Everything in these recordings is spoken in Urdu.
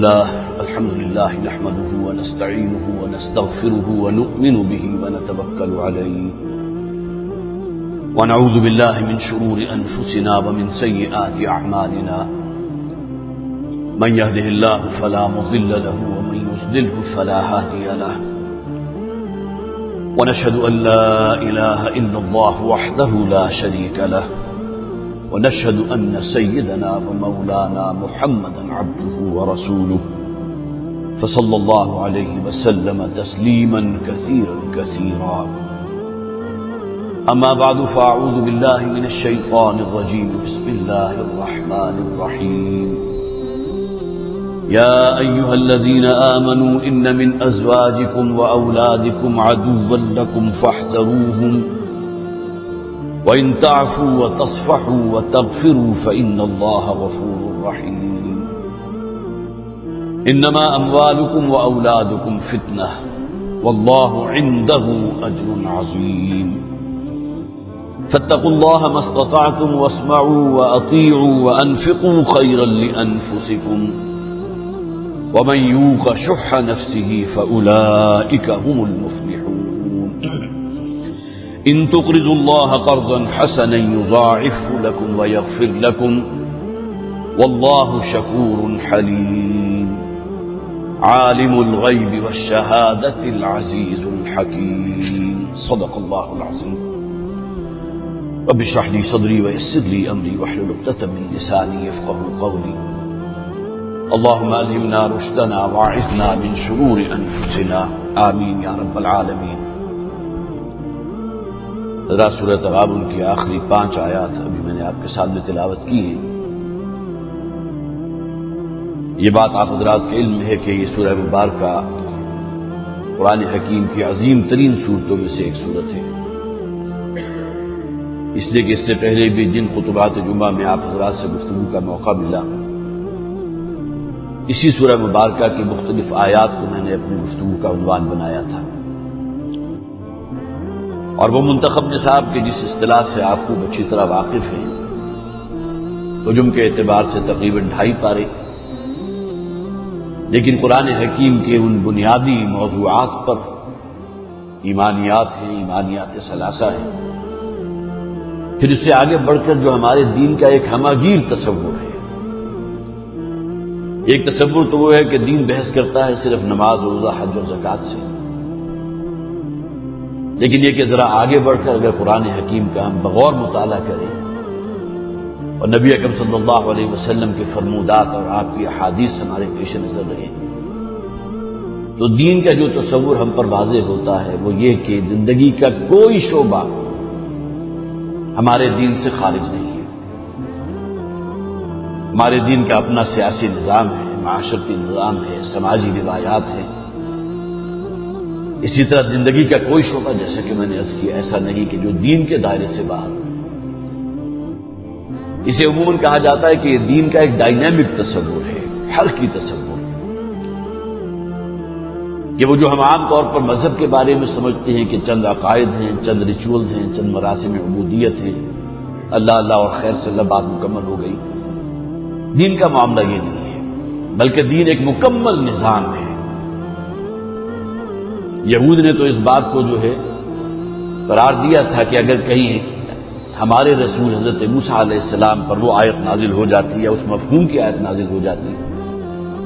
الحمد لله نحمده ونستعينه ونستغفره ونؤمن به ونتوكل عليه ونعوذ بالله من شرور أنفسنا ومن سيئات أعمالنا من يهده الله فلا مضل له ومن يضلله فلا هادي له ونشهد أن لا إله إلا الله وحده لا شريك له ونشهد أن سيدنا ومولانا محمدا عبده ورسوله فصلى الله عليه وسلم تسليما كثيرا كثيرا أما بعد فأعوذ بالله من الشيطان الرجيم بسم الله الرحمن الرحيم يا أيها الذين آمنوا إن من أزواجكم وأولادكم عدوا لكم فاحذروهم وإن تعفوا وتصفحوا وتغفروا فإن الله غفور رحيم إنما أموالكم وأولادكم فتنة والله عنده أجر عظيم فاتقوا الله ما استطعتم واسمعوا وأطيعوا وأنفقوا خيرا لأنفسكم ومن يوق شح نفسه فأولئك هم المفلحون إن تقرضوا الله قرضا حسنا يضاعفه لكم ويغفر لكم والله شكور حليم عالم الغيب والشهادة العزيز الحكيم صدق الله العظيم رب اشرح لي صدري ويسر لي أمري واحلل عقدة من لساني يفقهوا قولي اللهم ألهمنا رشدنا واعذنا من شرور أنفسنا آمين يا رب العالمين. ذرا سورہ تغابن کی آخری 5 آیات ابھی میں نے آپ کے سامنے تلاوت کی ہے. یہ بات آپ حضرات کے علم ہے کہ یہ سورہ مبارکہ قرآن حکیم کی عظیم ترین صورتوں میں سے ایک صورت ہے، اس لیے کہ اس سے پہلے بھی جن خطبات جمعہ میں آپ حضرات سے گفتگو کا موقع ملا، اسی سورہ مبارکہ کی مختلف آیات کو میں نے اپنی گفتگو کا عنوان بنایا تھا، اور وہ منتخب نصاب کے جس اصطلاح سے آپ خوب اچھی طرح واقف ہیں، حجم کے اعتبار سے تقریباً 2.5 پارے، لیکن قرآن حکیم کے ان بنیادی موضوعات پر ایمانیات ہیں، ایمانیات ثلاثہ ہیں. پھر اس سے آگے بڑھ کر جو ہمارے دین کا ایک ہماگیر تصور ہے، ایک تصور تو وہ ہے کہ دین بحث کرتا ہے صرف نماز روزہ حج اور زکوٰۃ سے، لیکن یہ کہ ذرا آگے بڑھ کر اگر قرآن حکیم کا ہم بغور مطالعہ کریں اور نبی اکرم صلی اللہ علیہ وسلم کے فرمودات اور آپ کی احادیث ہمارے پیش نظر رہیں، تو دین کا جو تصور ہم پر واضح ہوتا ہے وہ یہ کہ زندگی کا کوئی شعبہ ہمارے دین سے خارج نہیں ہے. ہمارے دین کا اپنا سیاسی نظام ہے، معاشرتی نظام ہے، سماجی روایات ہیں. اسی طرح زندگی کا کوئی شعبہ، جیسا کہ میں نے عرض کیا، ایسا نہیں کہ جو دین کے دائرے سے باہر. اسے عموماً کہا جاتا ہے کہ یہ دین کا ایک ڈائنامک تصور ہے، حرکی تصور، کہ وہ جو ہم عام طور پر مذہب کے بارے میں سمجھتے ہیں کہ چند عقائد ہیں، چند ریچولز ہیں، چند مراسم عبودیت ہیں، اللہ اللہ اور خیر سے اللہ بات مکمل ہو گئی. دین کا معاملہ یہ نہیں ہے، بلکہ دین ایک مکمل نظام ہے. یہود نے تو اس بات کو جو ہے قرار دیا تھا کہ اگر کہیں ہمارے رسول حضرت موسیٰ علیہ السلام پر وہ آیت نازل ہو جاتی یا اس مفہوم کی آیت نازل ہو جاتی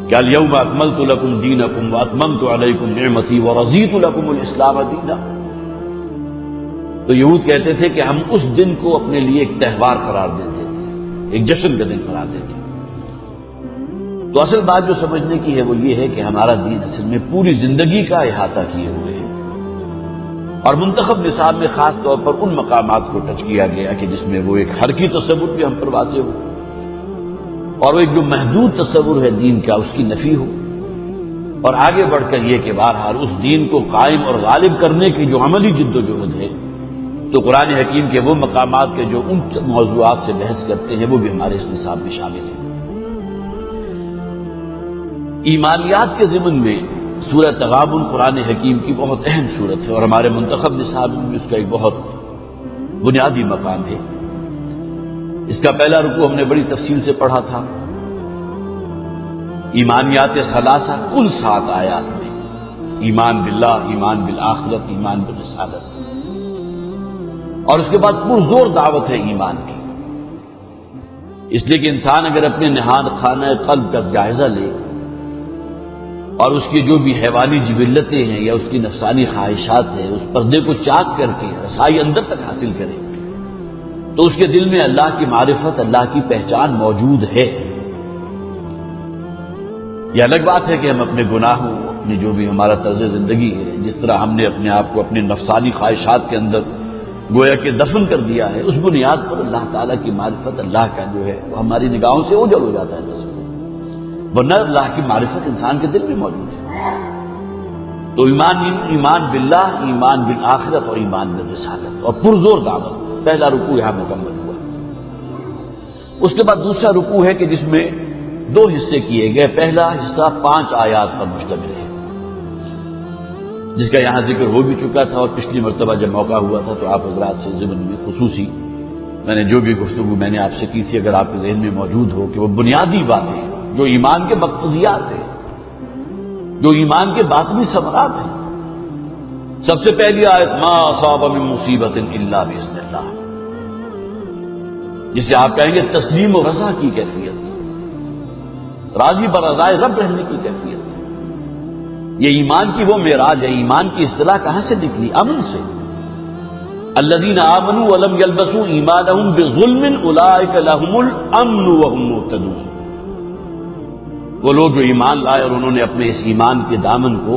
کہ الیوم اکملت لکم دینکم واتممت علیکم نعمتی ورضیت لکم الاسلام دینا، تو یہود کہتے تھے کہ ہم اس دن کو اپنے لیے ایک تہوار قرار دیتے تھے، ایک جشن کا دن قرار دیتے. تو اصل بات جو سمجھنے کی ہے وہ یہ ہے کہ ہمارا دین اصل میں پوری زندگی کا احاطہ کیے ہوئے ہے، اور منتخب نصاب میں خاص طور پر ان مقامات کو ٹچ کیا گیا کہ جس میں وہ ایک حرکی تصور بھی ہم پر واضح ہو، اور وہ ایک جو محدود تصور ہے دین کا اس کی نفی ہو، اور آگے بڑھ کر یہ کہ بہرحال اس دین کو قائم اور غالب کرنے کی جو عملی جد و جہد ہے، تو قرآن حکیم کے وہ مقامات کے جو ان موضوعات سے بحث کرتے ہیں وہ بھی ہمارے اس نصاب میں شامل ہیں. ایمانیات کے ضمن میں سورہ تغابن قرآن حکیم کی بہت اہم صورت ہے، اور ہمارے منتخب نصاب میں اس کا ایک بہت بنیادی مقام ہے. اس کا پہلا رکوع ہم نے بڑی تفصیل سے پڑھا تھا، ایمانیات ثلاثہ کل 7 آیات میں، ایمان باللہ، ایمان بالآخرت، ایمان بالرسالت، اور اس کے بعد پرزور دعوت ہے ایمان کی۔ اس لیے کہ انسان اگر اپنے نہاد خانہ قلب کا جائزہ لے اور اس کی جو بھی حیوانی جبلتیں ہیں یا اس کی نفسانی خواہشات ہیں، اس پردے کو چاک کر کے رسائی اندر تک حاصل کرے، تو اس کے دل میں اللہ کی معرفت، اللہ کی پہچان موجود ہے۔ یہ الگ بات ہے کہ ہم اپنے گناہوں، اپنی جو بھی ہمارا طرز زندگی ہے، جس طرح ہم نے اپنے آپ کو اپنے نفسانی خواہشات کے اندر گویا کہ دفن کر دیا ہے، اس بنیاد پر اللہ تعالیٰ کی معرفت، اللہ کا جو ہے وہ ہماری نگاہوں سے اوجھل ہو جاتا ہے تصویر، ورنہ اللہ کی معرفت انسان کے دل میں موجود ہے۔ تو ایمان باللہ، ایمان بالآخرت اور ایمان بالرسالت، اور پرزور دعوت، پہلا رکوع یہاں مکمل ہوا۔ اس کے بعد دوسرا رکوع ہے کہ جس میں 2 حصے کیے گئے۔ پہلا حصہ 5 آیات پر مشتمل ہے، جس کا یہاں ذکر ہو بھی چکا تھا، اور پچھلی مرتبہ جب موقع ہوا تھا تو آپ حضرات سے ضمن میں خصوصی میں نے جو بھی گفتگو میں نے آپ سے کی تھی، اگر آپ کے ذہن میں موجود ہو، کہ وہ بنیادی باتیں جو ایمان کے مقتضیات ہیں، جو ایمان کے باطنی ثمرات ہیں۔ سب سے پہلی آیت ما اصاب من مصیبت الا باذن اللہ، جسے آپ کہیں گے تسلیم و رضا کی کیفیت، راضی برضائے رب رہنے کی کیفیت۔ یہ ایمان کی وہ معراج ہے۔ ایمان کی اصطلاح کہاں سے نکلی؟ امن سے۔ الذین آمنوا ولم یلبسوا ایمانہم بظلم اولئک لہم الامن وہم مہتدون، وہ لوگ جو ایمان لائے اور انہوں نے اپنے اس ایمان کے دامن کو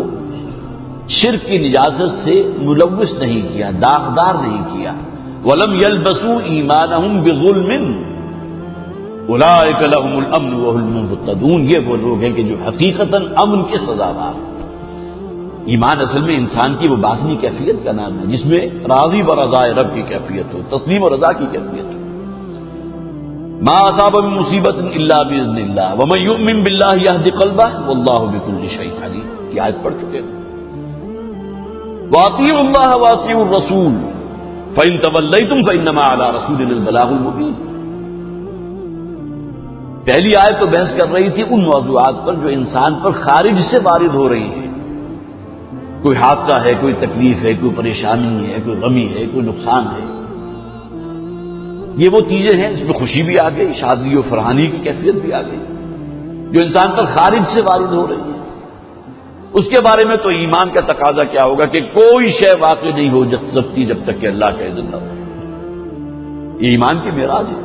شرک کی نجاست سے ملوث نہیں کیا، داغدار نہیں کیا۔ ولم یلبسوا ایمانہم بظلم اولئک لہم الامن وہم مہتدون، یہ وہ لوگ ہیں کہ جو حقیقتاً امن کے سزاوار۔ ایمان اصل میں انسان کی وہ باطنی کیفیت کا نام ہے، جس میں راضی برضائے رب کی کیفیت ہو، تسلیم و رضا کی کیفیت ہو۔ ما اصاب من مصیبت الا باذن اللہ ومن یؤمن باللہ یہد قلبہ واللہ بکل شیء علیم، کی آیت پڑھ چکے ہیں۔ واطیعوا اللہ واطیعوا الرسول فإن تولیتم فإنما علی رسولنا البلاغ المبین۔ پہلی آیت تو بحث کر رہی تھی ان موضوعات پر جو انسان پر خارج سے وارد ہو رہی ہیں، کوئی حادثہ ہے، کوئی تکلیف ہے، کوئی پریشانی ہے، کوئی غمی ہے، کوئی نقصان ہے۔ یہ وہ چیزیں ہیں جس میں خوشی بھی آ گئی، شادی و فرحانی کی کیفیت بھی آ گئی، جو انسان پر خارج سے وارد ہو رہی ہے۔ اس کے بارے میں تو ایمان کا تقاضا کیا ہوگا کہ کوئی شے واقع نہیں ہو سکتی جب تک کہ اللہ کا اذن نہ ہو۔ یہ ایمان کی معراج ہے۔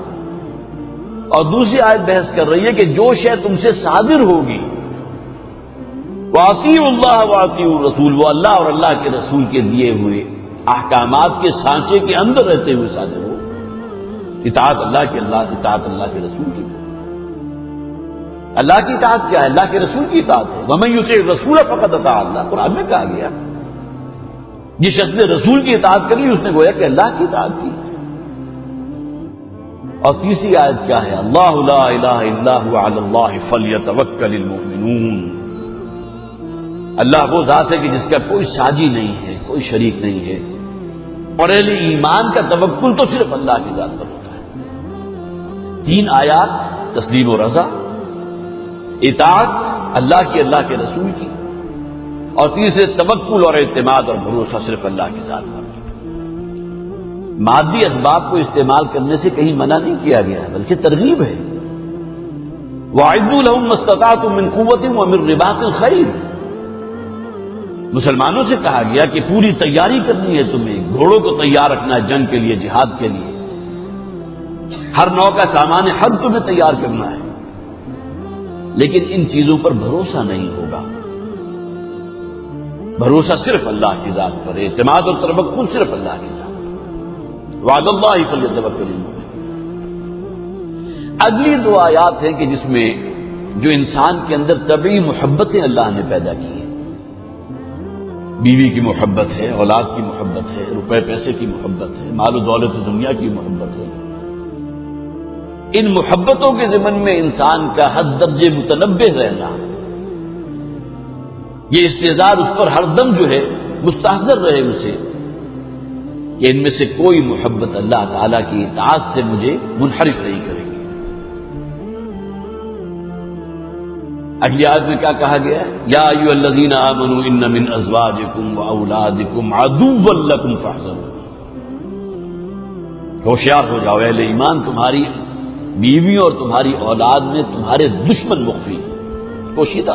اور دوسری آیت بحث کر رہی ہے کہ جو شے تم سے صادر ہوگی، واطیعوا اللہ واطیعوا الرسول، وہ اللہ اور اللہ کے رسول کے دیے ہوئے احکامات کے سانچے کے اندر رہتے ہوئے صادر ہو۔ اطاعت اللہ کی، اطاعت اللہ کے رسول کی۔ اللہ کی اطاعت کیا ہے؟ اللہ کے رسول کی اطاعت ہے۔ ومن یطع الرسول فقد اطاع اللہ، قرآن میں کہا گیا جس شخص نے رسول کی اطاعت کری اس نے گویا کہ اللہ کی اطاعت کی۔ اور تیسری آیت کیا ہے؟ اللہ لا الہ الا هو علی اللہ فلیتوکل المؤمنون، اللہ وہ ذات ہے کہ جس کا کوئی ساجی نہیں ہے، کوئی شریک نہیں ہے، اور اہل ایمان کا توکل تو صرف اللہ کی ذات پر ہوتا ہے۔ 3 آیات، تسلیم و رضا، اطاعت اللہ کی، اللہ کے رسول کی، اور تیسرے توکل اور اعتماد اور بھروسہ صرف اللہ کی ذات پر۔ مادی اسباب کو استعمال کرنے سے کہیں منع نہیں کیا گیا ہے، بلکہ ترغیب ہے۔ وَأَعِدُّوا لَهُم مَّا اسْتَطَعْتُم مِّن قُوَّةٍ وَمِن رِّبَاطِ الْخَيْلِ، مسلمانوں سے کہا گیا کہ پوری تیاری کرنی ہے، تمہیں گھوڑوں کو تیار رکھنا ہے جنگ کے لیے، جہاد کے لیے، ہر نوع کا سامان حرب تمہیں تیار کرنا ہے، لیکن ان چیزوں پر بھروسہ نہیں ہوگا۔ بھروسہ صرف اللہ کی ذات پر، اعتماد اور توکل صرف اللہ کی ذات پر۔ وعد اللہ فلیتوکل المؤمنون۔ اگلی 2 آیات ہیں کہ جس میں جو انسان کے اندر طبعی محبتیں اللہ نے پیدا کی ہیں، بیوی کی محبت ہے، اولاد کی محبت ہے، روپے پیسے کی محبت ہے، مال و دولت دنیا کی محبت ہے، ان محبتوں کے ضمن میں انسان کا حد درجے متنبہ رہنا، یہ استعداد اس پر ہر دم جو ہے مستحضر رہے اسے کہ ان میں سے کوئی محبت اللہ تعالی کی اطاعت سے مجھے منحرف نہیں کرے گی۔ اگلی آیت میں کیا کہا گیا ہے؟ یا ایھا الذین آمنوا ان من ازواجکم واولادکم عدوا لکم فاحذروہ، ہوشیار ہو جاؤ اہل ایمان، تمہاری بیوی اور تمہاری اولاد میں تمہارے دشمن مخفی ہیں، پوشیدہ۔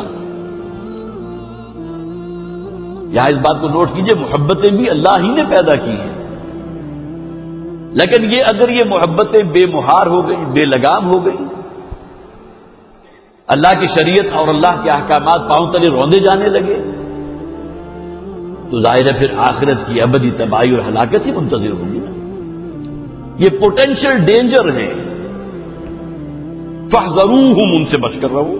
یہاں اس بات کو نوٹ کیجئے، محبتیں بھی اللہ ہی نے پیدا کی ہیں، لیکن یہ اگر یہ محبتیں بے مہار ہو گئی، بے لگام ہو گئی، اللہ کی شریعت اور اللہ کے احکامات پاؤں تلے روندے جانے لگے، تو ظاہر ہے پھر آخرت کی ابدی تباہی اور ہلاکت ہی منتظر ہوگی نا۔ یہ پوٹینشیل ڈینجر ہے، فاحذروہم، ان سے بچ کر رہو۔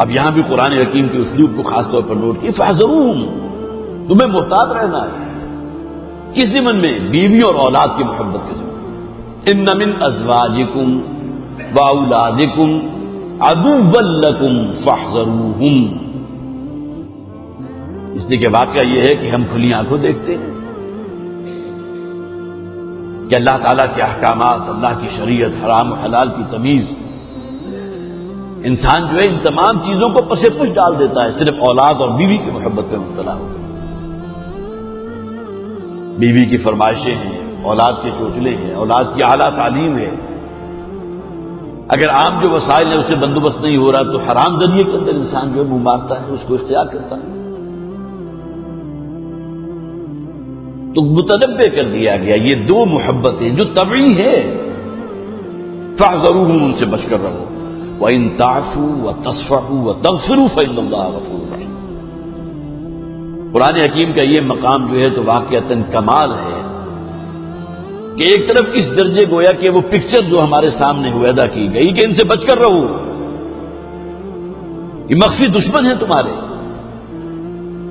اب یہاں بھی قرآن حکیم کے اسلوب کو خاص طور پر نوٹ کیے، فاحذروہم، تمہیں محتاط رہنا ہے۔ کس ضمن میں؟ بیوی اور اولاد کی محبت کے ضمن۔ ان من ازواجکم واولادکم عدوا لکم فاحذروہم، اس لیے کہ واقعہ یہ ہے کہ ہم کھلی آنکھوں دیکھتے ہیں کہ اللہ تعالیٰ کے احکامات، اللہ کی شریعت، حرام و حلال کی تمیز، انسان جو ہے ان تمام چیزوں کو پس پش ڈال دیتا ہے، صرف اولاد اور بیوی کی محبت پہ مبتلا ہو گیا۔ بیوی کی فرمائشیں ہیں، اولاد کے چوچلے ہیں، اولاد کی اعلیٰ تعلیم ہے، اگر عام جو وسائل ہیں اسے بندوبست نہیں ہو رہا تو حرام ذریعے کے اندر انسان جو ہے منہ مارتا ہے، اس کو اختیار کرتا ہے۔ تو متنبع کر دیا گیا یہ دو محبتیں جو طبعی ہے، فاحذروہم، ان سے بچ کر رہو۔ وَإِن تَعْفُوا وَتَصْفَحُوا وَتَغْفِرُوا فَإِنَّ اللَّهَ غَفُورٌ رَحِيمٌ۔ قرآن حکیم کا یہ مقام جو ہے تو واقعتاً کمال ہے کہ ایک طرف اس درجے گویا کہ وہ پکچر جو ہمارے سامنے وعدہ کی گئی کہ ان سے بچ کر رہو، یہ مخفی دشمن ہیں تمہارے،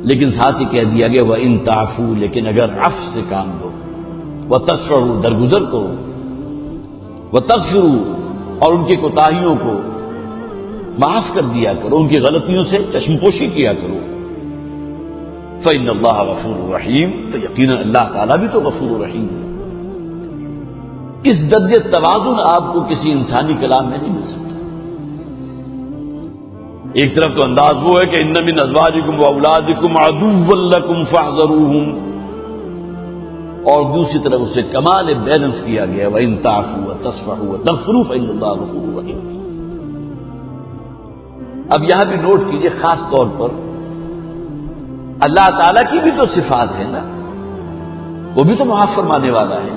لیکن ساتھ ہی کہہ دیا گیا وَإِن تَعْفُوا، لیکن اگر عفو سے کام لو، وَتَصْفَحُوا، درگزر کرو، وَتَغْفِرُوا، اور ان کی کوتاہیوں کو معاف کر دیا کرو، ان کی غلطیوں سے چشم پوشی کیا کرو، فَإِنَّ اللَّهَ غَفُورٌ رَحِيمٌ، تو یقیناً اللہ تعالیٰ بھی تو غفور رحیم ہے۔ اس درجے توازن آپ کو کسی انسانی کلام میں نہیں مل سکتا۔ ایک طرف تو انداز وہ ہے کہ ان من ازواجکم واولادکم عدوا لکم فاحذروہم، اور دوسری طرف اسے کمال بیلنس کیا گیا وَإِن تَعْفُوا وَتَصْفَحُوا وَتَغْفِرُوا فَإِنَّ اللَّهَ غَفُورٌ رَحِيمٌ۔ اب یہاں بھی نوٹ کیجئے خاص طور پر اللہ تعالیٰ کی بھی تو صفات ہے نا، وہ بھی تو معاف فرمانے والا ہے،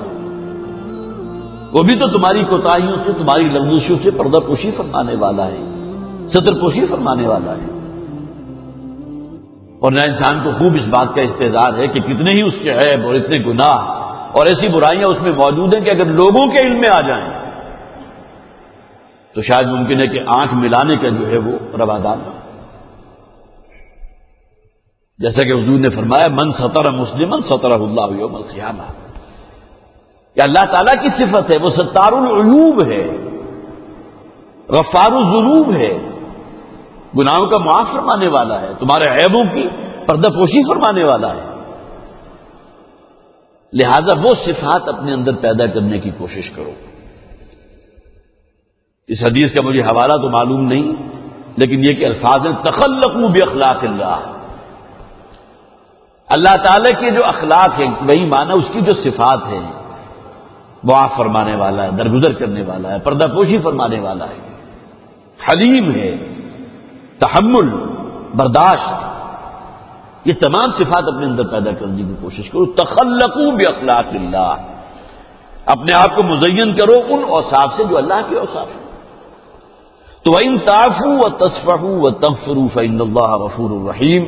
وہ بھی تو تمہاری کوتاہیوں سے، تمہاری لغزشوں سے پردہ پوشی فرمانے والا ہے، ستر پوشی فرمانے والا ہے۔ اور نہ انسان کو خوب اس بات کا استحضار ہے کہ کتنے ہی اس کے عیب اور اتنے گناہ اور ایسی برائیاں اس میں موجود ہیں کہ اگر لوگوں کے علم میں آ جائیں تو شاید ممکن ہے کہ آنکھ ملانے کا جو ہے وہ روادار نہ ہو۔ جیسا کہ حضور نے فرمایا من ستر مسلما سترہ اللہ یوم القیامہ، کہ اللہ تعالیٰ کی صفت ہے، وہ ستار العیوب ہے، غفار الذنوب ہے، گناہوں کا معاف فرمانے والا ہے، تمہارے عیبوں کی پردہ پوشی فرمانے والا ہے۔ لہذا وہ صفات اپنے اندر پیدا کرنے کی کوشش کرو۔ اس حدیث کا مجھے حوالہ تو معلوم نہیں، لیکن یہ کہ الفاظ ہیں تخلقوا باخلاق اللہ، اللہ تعالیٰ کے جو اخلاق ہیں وہی معنی اس کی جو صفات ہیں، معاف فرمانے والا ہے، درگزر کرنے والا ہے، پردہ پوشی فرمانے والا ہے، حلیم ہے، تحمل، برداشت، یہ تمام صفات اپنے اندر پیدا کرنے کی کوشش کرو۔ تخلقوا باخلاق اللہ، اپنے آپ کو مزین کرو ان اوصاف سے جو اللہ کے اوصاف ہیں۔ تو وَإِن تَعْفُوا وَتَصْفَحُوا وَتَغْفِرُوا فَإِنَّ اللَّهَ غَفُورٌ رَحِيمٌ،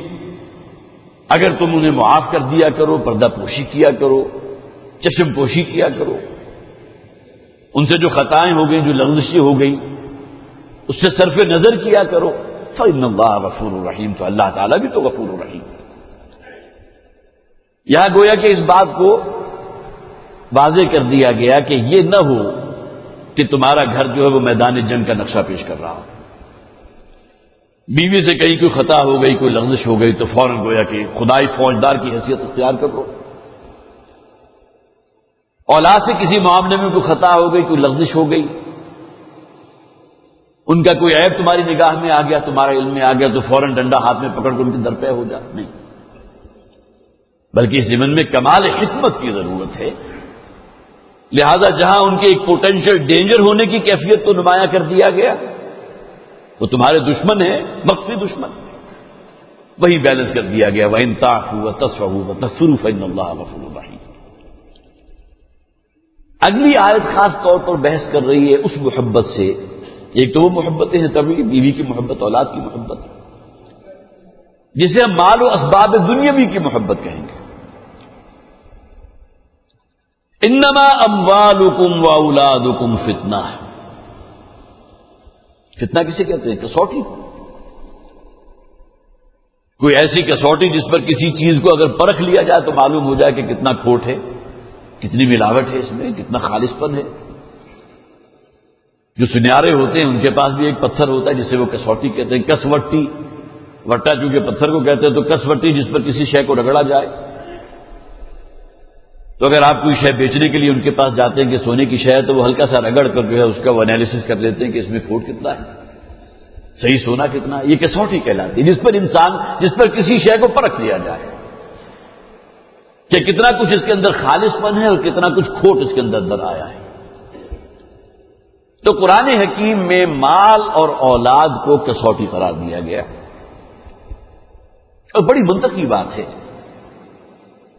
اگر تم انہیں معاف کر دیا کرو، پردہ پوشی کیا کرو، چشم پوشی کیا کرو، ان سے جو خطائیں ہو گئیں، جو لغزشیں ہو گئیں، اس سے صرف نظر کیا کرو، فَإِنَّ اللَّهَ غَفُورٌ رَحِيمٌ، تو اللہ تعالیٰ بھی تو غفور رحیم ہے۔ یہاں گویا کہ اس بات کو واضح کر دیا گیا کہ یہ نہ ہو کہ تمہارا گھر جو ہے وہ میدان جنگ کا نقشہ پیش کر رہا ہو، بیوی سے کہیں کوئی خطا ہو گئی، کوئی لغزش ہو گئی تو فوراً گویا کہ خدائی فوجدار کی حیثیت اختیار کر لو، اولاد سے کسی معاملے میں کوئی خطا ہو گئی، کوئی لغزش ہو گئی ان کا کوئی عیب تمہاری نگاہ میں آ گیا، تمہارے علم میں آ گیا تو فوراً ڈنڈا ہاتھ میں پکڑ کر ان کے در پہ ہو جا، نہیں، بلکہ اس ضمن میں کمال حکمت کی ضرورت ہے. لہذا جہاں ان کے ایک پوٹینشیل ڈینجر ہونے کی کیفیت کو نمایاں کر دیا گیا، وہ تمہارے دشمن ہیں، مخفی دشمن، وہی بیلنس کر دیا گیا. وَإِن تَعْفُوا وَتَصْفَحُوا وَتَغْفِرُوا فَإِنَّ اللَّهَ غَفُورٌ رَحِيمٌ. اگلی آیت خاص طور پر بحث کر رہی ہے اس محبت سے. ایک تو وہ محبتیں ہیں طبعی، بیوی کی محبت، اولاد کی محبت، جسے ہم مال و اسباب دنیاوی کی محبت کہیں گے. انما اموالکم واولادکم فتنہ. فتنہ کسے کہتے ہیں؟ کسوٹی. کوئی ایسی کسوٹی جس پر کسی چیز کو اگر پرکھ لیا جائے تو معلوم ہو جائے کہ کتنا کھوٹ ہے، کتنی ملاوٹ ہے اس میں، کتنا خالص پن ہے. جو سنیارے ہوتے ہیں ان کے پاس بھی ایک پتھر ہوتا ہے جسے وہ کسوٹی کہتے ہیں. کسوٹی، وٹا چونکہ پتھر کو کہتے ہیں تو کسوٹی جس پر کسی شے کو رگڑا جائے. تو اگر آپ کوئی شے بیچنے کے لیے ان کے پاس جاتے ہیں کہ سونے کی شے ہے تو وہ ہلکا سا رگڑ کر جو ہے اس کا وہ انالیسس کر لیتے ہیں کہ اس میں کھوٹ کتنا ہے، صحیح سونا کتنا ہے. یہ کسوٹی کہلاتی ہے جس پر کسی شے کو پرکھ لیا جائے کہ کتنا کچھ اس کے اندر خالص پن ہے اور کتنا کچھ کھوٹ اس کے اندر آیا ہے. تو قرآن حکیم میں مال اور اولاد کو کسوٹی قرار دیا گیا. اور بڑی منطقی بات ہے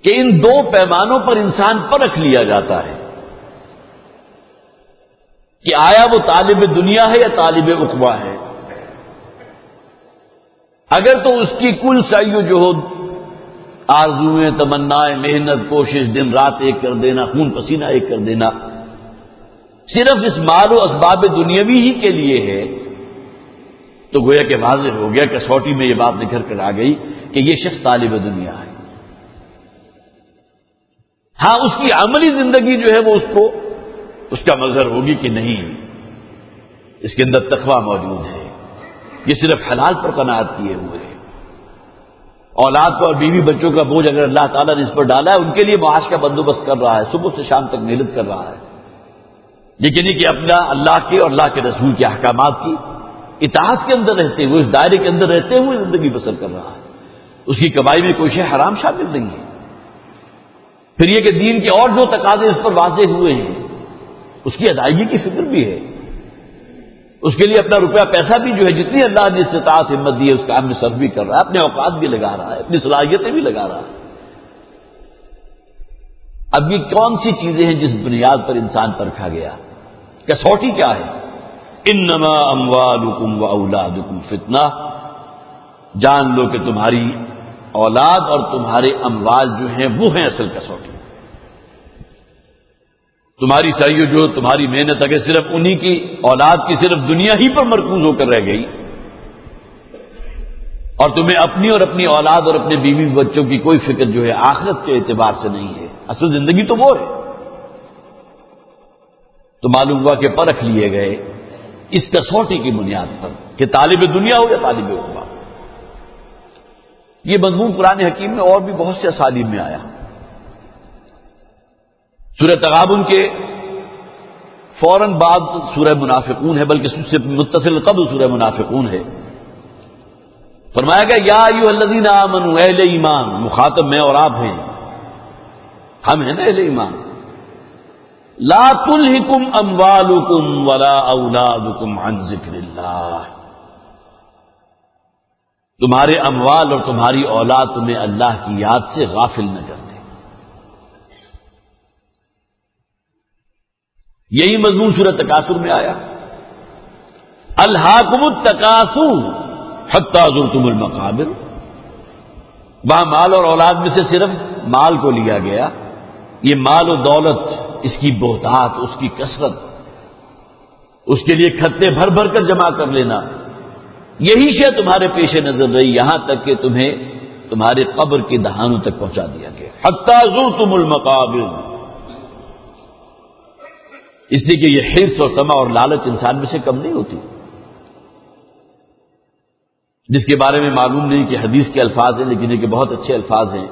کہ ان دو پیمانوں پر انسان پرکھ لیا جاتا ہے کہ آیا وہ طالب دنیا ہے یا طالب عقبہ ہے. اگر تو اس کی کل سعی و جہد، آرزوئیں، تمنائیں، محنت، کوشش، دن رات ایک کر دینا، خون پسینہ ایک کر دینا صرف اس مال و اسباب دنیاوی ہی کے لیے ہے تو گویا کہ واضح ہو گیا، کسوٹی میں یہ بات نکھر کر آ گئی کہ یہ شخص طالب دنیا ہے. ہاں اس کی عملی زندگی جو ہے وہ اس کا مظہر ہوگی کہ نہیں اس کے اندر تقویٰ موجود ہے، یہ صرف حلال پر قناعت کیے ہوئے ہے. اولاد کو اور بیوی بچوں کا بوجھ اگر اللہ تعالیٰ نے اس پر ڈالا ہے ان کے لیے معاش کا بندوبست کر رہا ہے، صبح سے شام تک محنت کر رہا ہے، لیکن یہ کہ اپنا اللہ کے اور اللہ کے رسول کے احکامات کی اطاعت کے اندر رہتے ہوئے، اس دائرے کے اندر رہتے ہوئے زندگی بسر کر رہا ہے. اس کی کمائی میں کوئی شے حرام شامل نہیں ہے. پھر یہ کہ دین کے اور جو تقاضے اس پر واضح ہوئے ہیں اس کی ادائیگی کی فکر بھی ہے. اس کے لیے اپنا روپیہ پیسہ بھی جو ہے جتنی اللہ نے استطاعت ہمت دی ہے اس کام میں صرف بھی کر رہا ہے، اپنے اوقات بھی لگا رہا ہے، اپنی صلاحیتیں بھی لگا رہا ہے. اب یہ کون سی چیزیں ہیں جس بنیاد پر انسان پرکھا گیا؟ کسوٹی کیا ہے؟ انما اموالکم واولادکم فتنہ. جان لو کہ تمہاری اولاد اور تمہارے اموال جو ہیں وہ ہیں اصل کسوٹی. تمہاری سعی جو تمہاری محنت اگر صرف انہی کی اولاد کی صرف دنیا ہی پر مرکوز ہو کر رہ گئی اور تمہیں اپنی اور اپنی اولاد اور اپنے بیوی بچوں کی کوئی فکر جو ہے آخرت کے اعتبار سے نہیں ہے، اصل زندگی تو وہ ہے، تو معلوم ہوا کہ پرکھ لیے گئے اس کسوٹی کی بنیاد پر کہ طالب دنیا ہو یا طالب عقبہ. یہ مضمون قرآن حکیم میں اور بھی بہت سے اسالیب میں آیا. سورہ تغابن کے فوراً بعد سورہ منافقون ہے، بلکہ اس سے متصل قبل سورہ منافقون ہے. فرمایا گیا یا ایھا الذین آمنوا، اہل ایمان، مخاطب میں اور آپ ہیں، ہم ہیں نا اہل ایمان. لا تلہکم اموالکم ولا اولادکم عن ذکر اللہ. تمہارے اموال اور تمہاری اولاد تمہیں اللہ کی یاد سے غافل نہ کرتے. یہی مضمون سورہ تکاثر میں آیا، الہاکم التکاثر حتی زرتم المقابر. وہاں مال اور اولاد میں سے صرف مال کو لیا گیا. یہ مال و دولت، اس کی بہتات، اس کی کثرت، اس کے لیے کھتے بھر بھر کر جمع کر لینا، یہی شے تمہارے پیش نظر رہی یہاں تک کہ تمہیں تمہارے قبر کی دہانوں تک پہنچا دیا گیا. حتی زرتم المقابر. اس لیے کہ یہ حرص اور طمع اور لالچ انسان میں سے کم نہیں ہوتی، جس کے بارے میں معلوم نہیں کہ حدیث کے الفاظ ہیں لیکن یہ کہ بہت اچھے الفاظ ہیں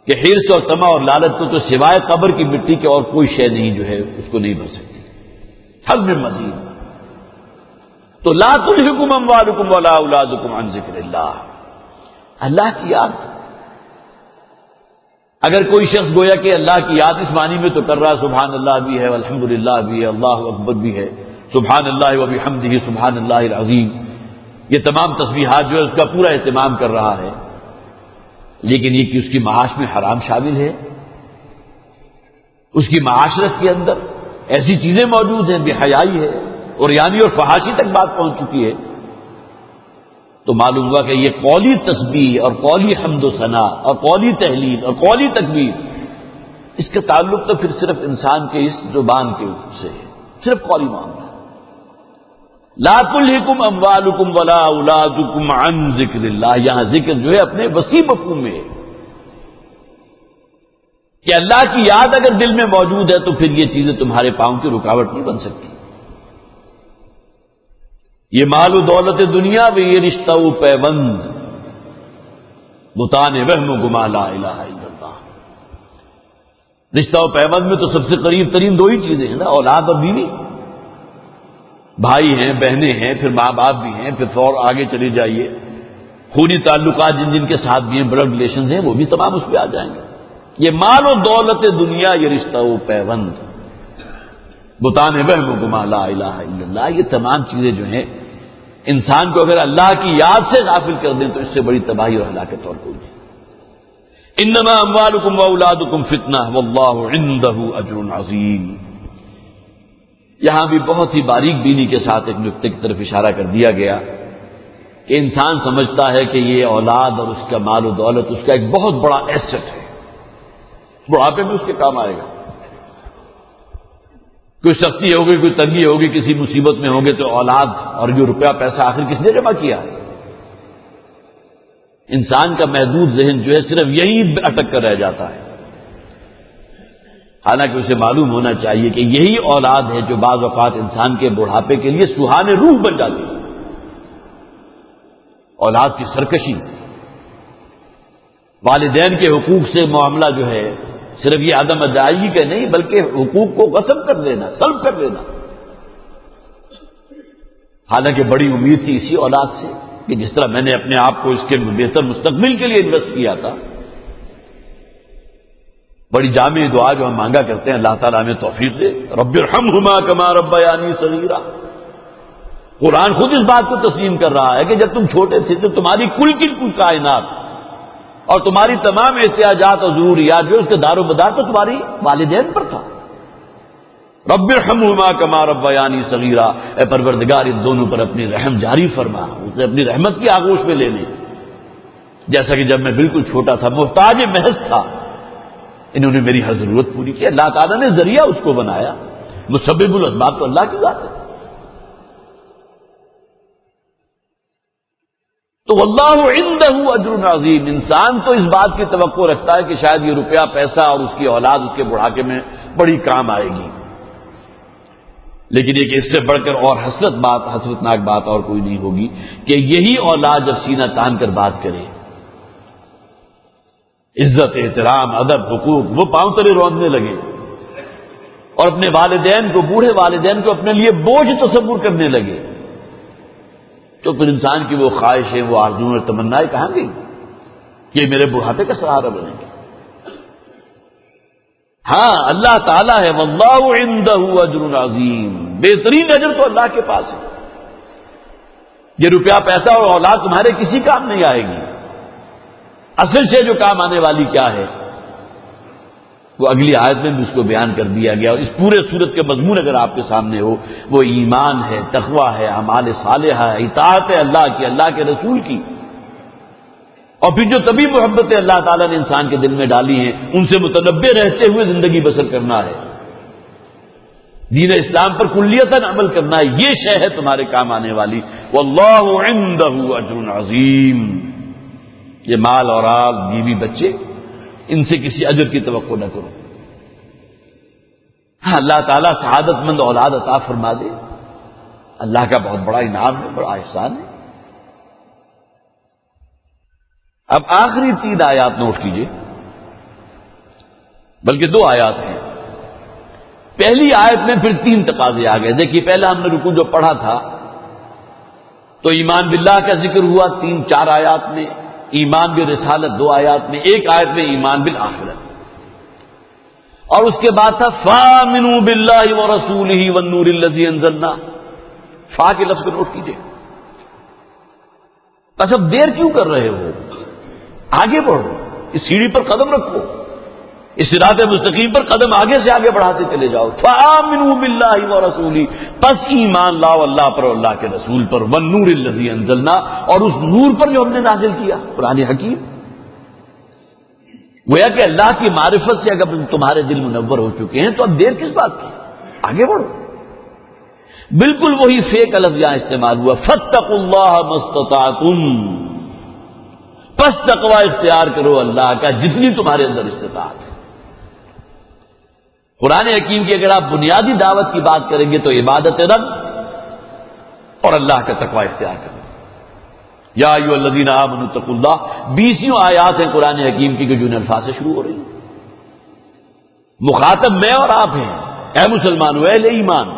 کہ حرص اور طمع اور لالچ کو تو سوائے قبر کی مٹی کے اور کوئی شے نہیں جو ہے اس کو نہیں بھر سکتی. حل میں مزید تو لا تلہکم اموالکم ولا اولادکم عن ذکر اللہ، اللہ کی یاد۔ اگر کوئی شخص گویا کہ اللہ کی یاد اس معنی میں تو کر رہا، سبحان اللہ بھی ہے، الحمدللہ بھی ہے، اللہ اکبر بھی ہے، سبحان اللہ وبحمدہ سبحان اللہ العظیم، یہ تمام تسبیحات جو ہے اس کا پورا اہتمام کر رہا ہے، لیکن یہ کہ اس کی معاش میں حرام شامل ہے، اس کی معاشرت کے اندر ایسی چیزیں موجود ہیں، بے حیائی ہے اور یعنی اور فحاشی تک بات پہنچ چکی ہے، تو معلوم ہوا کہ یہ قولی تسبیح اور قولی حمد و ثنا اور قولی تحلیل اور قولی تکبیر، اس کا تعلق تو پھر صرف انسان کے اس زبان کے سے ہے، صرف قولی معاملہ۔ لا تلہکم اموالکم ولا اولادکم عن ذکر اللہ، یہاں ذکر جو ہے اپنے وسیع مفہوم میں ہے کہ اللہ کی یاد اگر دل میں موجود ہے تو پھر یہ چیزیں تمہارے پاؤں کی رکاوٹ نہیں بن سکتی۔ یہ مال و دولت دنیا میں یہ رشتہ و پیوند، بتان وہم و گما لا الہ الا اللہ۔ رشتہ و پیوند میں تو سب سے قریب ترین دو ہی چیزیں ہیں نا، اولاد اور بیوی، بھائی ہیں، بہنیں ہیں، پھر ماں باپ بھی ہیں، پھر اور آگے چلی جائیے خونی تعلقات جن جن کے ساتھ بھی ہیں، بلڈ ریلیشنز ہیں، وہ بھی تمام اس پہ آ جائیں گے۔ یہ مال و دولت دنیا یہ رشتہ و پیوند، بتان وہم و گما لا الہ الا اللہ، یہ تمام چیزیں جو ہیں انسان کو اگر اللہ کی یاد سے غافل کر دیں تو اس سے بڑی تباہی اور ہلاکت اور کوئی نہیں۔ انما اموالکم واولادکم فتنہ واللہ عندہ اجر عظیم۔ یہاں بھی بہت ہی باریک بینی کے ساتھ ایک نقطے کی طرف اشارہ کر دیا گیا کہ انسان سمجھتا ہے کہ یہ اولاد اور اس کا مال و دولت اس کا ایک بہت بڑا ایسٹ ہے، بڑھاپے میں اس کے کام آئے گا، کوئی سختی ہوگی، کوئی تنگی ہوگی، کسی مصیبت میں ہوں گے تو اولاد اور یہ روپیہ پیسہ آخر کس نے جمع کیا؟ انسان کا محدود ذہن جو ہے صرف یہی اٹک کر رہ جاتا ہے، حالانکہ اسے معلوم ہونا چاہیے کہ یہی اولاد ہے جو بعض اوقات انسان کے بڑھاپے کے لیے سہانے روح بن جاتی ہے۔ اولاد کی سرکشی، والدین کے حقوق سے معاملہ جو ہے صرف یہ عدم ادائیگی کا نہیں بلکہ حقوق کو غصب کر لینا، سلب کر لینا۔ حالانکہ بڑی امید تھی اسی اولاد سے کہ جس طرح میں نے اپنے آپ کو اس کے بہتر مستقبل کے لیے انویسٹ کیا تھا، بڑی جامع دعا جو ہم مانگا کرتے ہیں، اللہ تعالیٰ ہمیں توفیق دے، رب ارحمہما کما ربیانی صغیرا۔ قرآن خود اس بات کو تسلیم کر رہا ہے کہ جب تم چھوٹے تھے تو تمہاری کل کی کل کائنات اور تمہاری تمام احتیاجات اور ضروریات جو اس کا دار و مدار تو تمہاری والدین پر تھا۔ رب ارحمہما کما ربیانی صغیرا، اے پروردگار ان دونوں پر اپنی رحم جاری فرما، اسے اپنی رحمت کی آغوش میں لے لیں، جیسا کہ جب میں بالکل چھوٹا تھا، محتاج محض تھا، انہوں نے میری ہر ضرورت پوری کی۔ اللہ تعالیٰ نے ذریعہ اس کو بنایا، مسبب الاسباب تو اللہ کی ذات ہے۔ تو واللہ عندہ اجر عظیم، انسان تو اس بات کی توقع رکھتا ہے کہ شاید یہ روپیہ پیسہ اور اس کی اولاد اس کے بڑھاپے میں بڑی کام آئے گی، لیکن ایک اس سے بڑھ کر اور حسرتناک بات اور کوئی نہیں ہوگی کہ یہی اولاد جب سینہ تان کر بات کرے، عزت، احترام، ادب، حقوق وہ پاؤں تلے روندنے لگے اور اپنے والدین کو، بوڑھے والدین کو اپنے لیے بوجھ تصور کرنے لگے، تو پھر انسان کی وہ خواہشیں، وہ آرزویں اور تمنائیں کہاں گئی کہ میرے بڑھاپے کا سہارا بنے گے؟ ہاں اللہ تعالیٰ ہے، واللہ عندہ اجر عظیم، بہترین اجر تو اللہ کے پاس ہے۔ یہ روپیہ پیسہ اور اولاد تمہارے کسی کام نہیں آئے گی، اصل سے جو کام آنے والی کیا ہے وہ اگلی آیت میں بھی اس کو بیان کر دیا گیا، اور اس پورے سورت کے مضمون اگر آپ کے سامنے ہو وہ ایمان ہے، تقویٰ ہے، اعمال صالحہ ہے، اطاعت ہے اللہ کی، اللہ کے رسول کی، اور پھر جو طبی محبتیں اللہ تعالیٰ نے انسان کے دل میں ڈالی ہیں ان سے متنبع رہتے ہوئے زندگی بسر کرنا ہے، دین اسلام پر کلیتاً عمل کرنا ہے، یہ شے ہے تمہارے کام آنے والی۔ واللہ عندہ اجر عظیم، یہ مال اور بیوی بچے ان سے کسی اجر کی توقع نہ کرو۔ ہاں اللہ تعالیٰ سعادت مند اولاد عطا فرما دے، اللہ کا بہت بڑا انعام ہے، بڑا احسان ہے۔ اب آخری 3 آیات نوٹ کیجئے، بلکہ 2 آیات ہیں۔ پہلی آیت میں پھر 3 تقاضے آ گئے۔ دیکھیے پہلا ہم نے رکوع جو پڑھا تھا تو ایمان باللہ کا ذکر ہوا 3-4 آیات میں، ایمان بالرسالت 2 آیات میں، ایک آیت میں ایمان بالآخرت، اور اس کے بعد تھا فآمنوا باللہ ورسولہ والنور الذی انزلنا۔ فا کے لفظ کو نوٹ کیجئے۔ بس اب دیر کیوں کر رہے ہو؟ آگے بڑھو، اس سیڑھی پر قدم رکھو، اس صراط مستقیم پر قدم آگے سے آگے بڑھاتے چلے جاؤ۔ فآمنوا باللہ ورسولہ، پس ایمان لاؤ اللہ پر اور اللہ کے رسول پر، والنور الذی انزلنا، اور اس نور پر جو ہم نے نازل کیا، قرآن حکیم۔ گویا کہ اللہ کی معرفت سے اگر تمہارے دل منور ہو چکے ہیں تو اب دیر کس بات کی، آگے بڑھو۔ بالکل وہی فیک لفظ یہاں استعمال ہوا، فاتقوا اللہ ما استطعتم، پس تقوی اختیار کرو اللہ کا جتنی تمہارے اندر استطاعت ہے۔ قرآن حکیم کی اگر آپ بنیادی دعوت کی بات کریں گے تو عبادت رب اور اللہ کا تقوی اختیار کرو۔ یا ایھا الذین آمنوا اتقوا اللہ، 20 آیات ہیں قرآن حکیم کی کہ جو ان الفاظ سے شروع ہو رہی ہیں۔ مخاطب میں اور آپ ہیں، اے مسلمانوں، اہل ایمان،